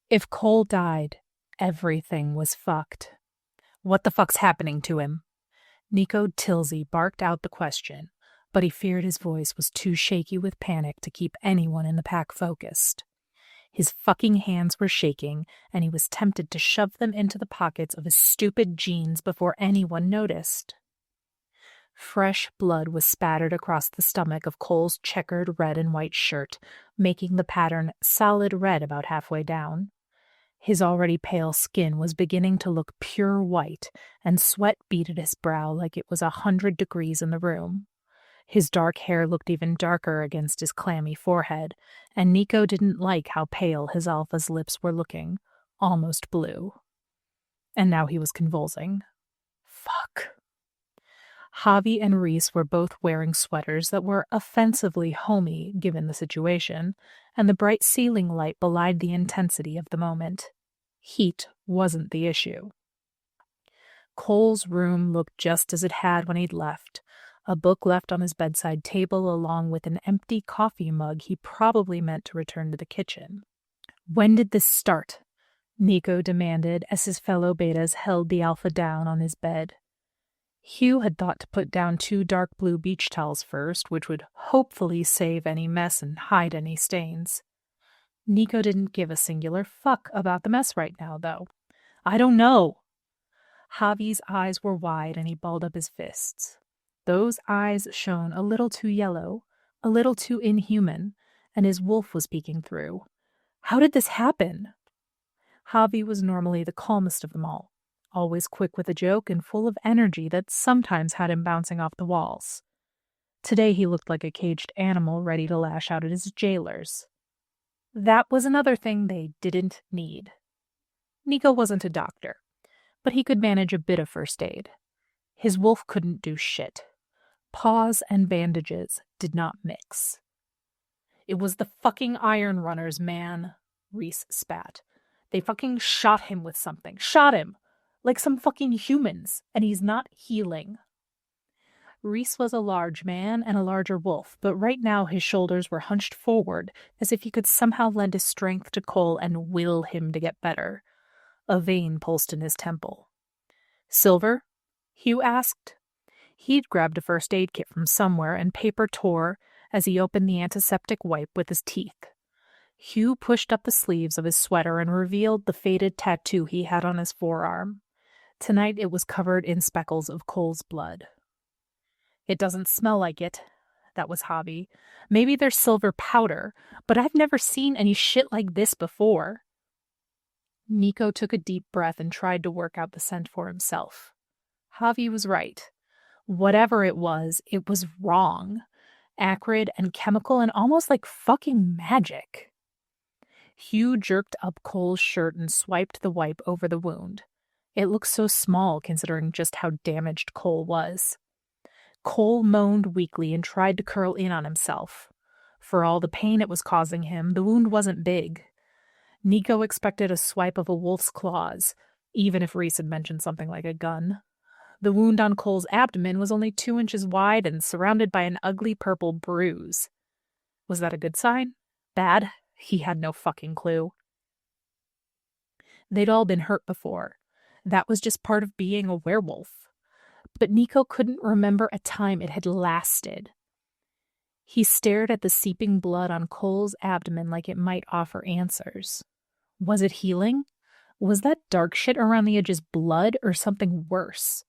If Cole died, everything was fucked. What the fuck's happening to him? Nico Tilsey barked out the question, but he feared his voice was too shaky with panic to keep anyone in the pack focused. His fucking hands were shaking, and he was tempted to shove them into the pockets of his stupid jeans before anyone noticed. Fresh blood was spattered across the stomach of Cole's checkered red and white shirt, making the pattern solid red about halfway down. His already pale skin was beginning to look pure white, and sweat beaded his brow like it was 100 degrees in the room. His dark hair looked even darker against his clammy forehead, and Nico didn't like how pale his alpha's lips were looking, almost blue. And now he was convulsing. Fuck. Javi and Reese were both wearing sweaters that were offensively homey given the situation, and the bright ceiling light belied the intensity of the moment. Heat wasn't the issue. Cole's room looked just as it had when he'd left, a book left on his bedside table along with an empty coffee mug he probably meant to return to the kitchen. When did this start? Nico demanded as his fellow betas held the alpha down on his bed. Hugh had thought to put down 2 dark blue beach towels first, which would hopefully save any mess and hide any stains. Nico didn't give a singular fuck about the mess right now, though. I don't know. Javi's eyes were wide and he balled up his fists. Those eyes shone a little too yellow, a little too inhuman, and his wolf was peeking through. How did this happen? Javi was normally the calmest of them all, always quick with a joke and full of energy that sometimes had him bouncing off the walls. Today he looked like a caged animal ready to lash out at his jailers. That was another thing they didn't need. Nico wasn't a doctor, but he could manage a bit of first aid. His wolf couldn't do shit. Paws and bandages did not mix. It was the fucking Iron Runners, man, Reese spat. They fucking shot him with something. Shot him! Like some fucking humans, and he's not healing. Reese was a large man and a larger wolf, but right now his shoulders were hunched forward as if he could somehow lend his strength to Cole and will him to get better. A vein pulsed in his temple. Silver? Hugh asked. He'd grabbed a first aid kit from somewhere and paper tore as he opened the antiseptic wipe with his teeth. Hugh pushed up the sleeves of his sweater and revealed the faded tattoo he had on his forearm. Tonight it was covered in speckles of Cole's blood. It doesn't smell like it. That was Javi. Maybe there's silver powder, but I've never seen any shit like this before. Nico took a deep breath and tried to work out the scent for himself. Javi was right. Whatever it was wrong. Acrid and chemical and almost like fucking magic. Hugh jerked up Cole's shirt and swiped the wipe over the wound. It looked so small considering just how damaged Cole was. Cole moaned weakly and tried to curl in on himself. For all the pain it was causing him, the wound wasn't big. Nico expected a swipe of a wolf's claws, even if Reese had mentioned something like a gun. The wound on Cole's abdomen was only 2 inches wide and surrounded by an ugly purple bruise. Was that a good sign? Bad? He had no fucking clue. They'd all been hurt before. That was just part of being a werewolf. But Nico couldn't remember a time it had lasted. He stared at the seeping blood on Cole's abdomen like it might offer answers. Was it healing? Was that dark shit around the edges blood or something worse?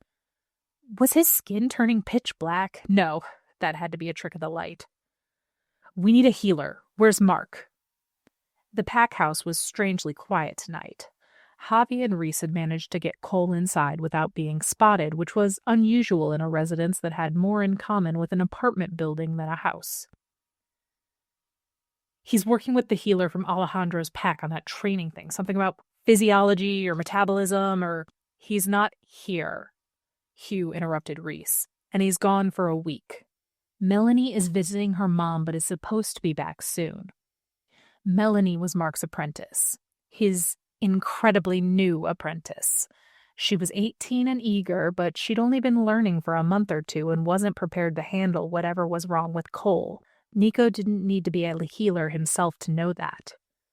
Was his skin turning pitch black? No, that had to be a trick of the light. We need a healer. Where's Mark? The pack house was strangely quiet tonight. Javi and Reese had managed to get Cole inside without being spotted, which was unusual in a residence that had more in common with an apartment building than a house. He's working with the healer from Alejandro's pack on that training thing, something about physiology or metabolism or... He's not here, Hugh interrupted Reese, and he's gone for a week. Melanie is visiting her mom but is supposed to be back soon. Melanie was Mark's apprentice, his incredibly new apprentice. She was 18 and eager, but she'd only been learning for a month or two and wasn't prepared to handle whatever was wrong with Cole. Nico didn't need to be a healer himself to know that.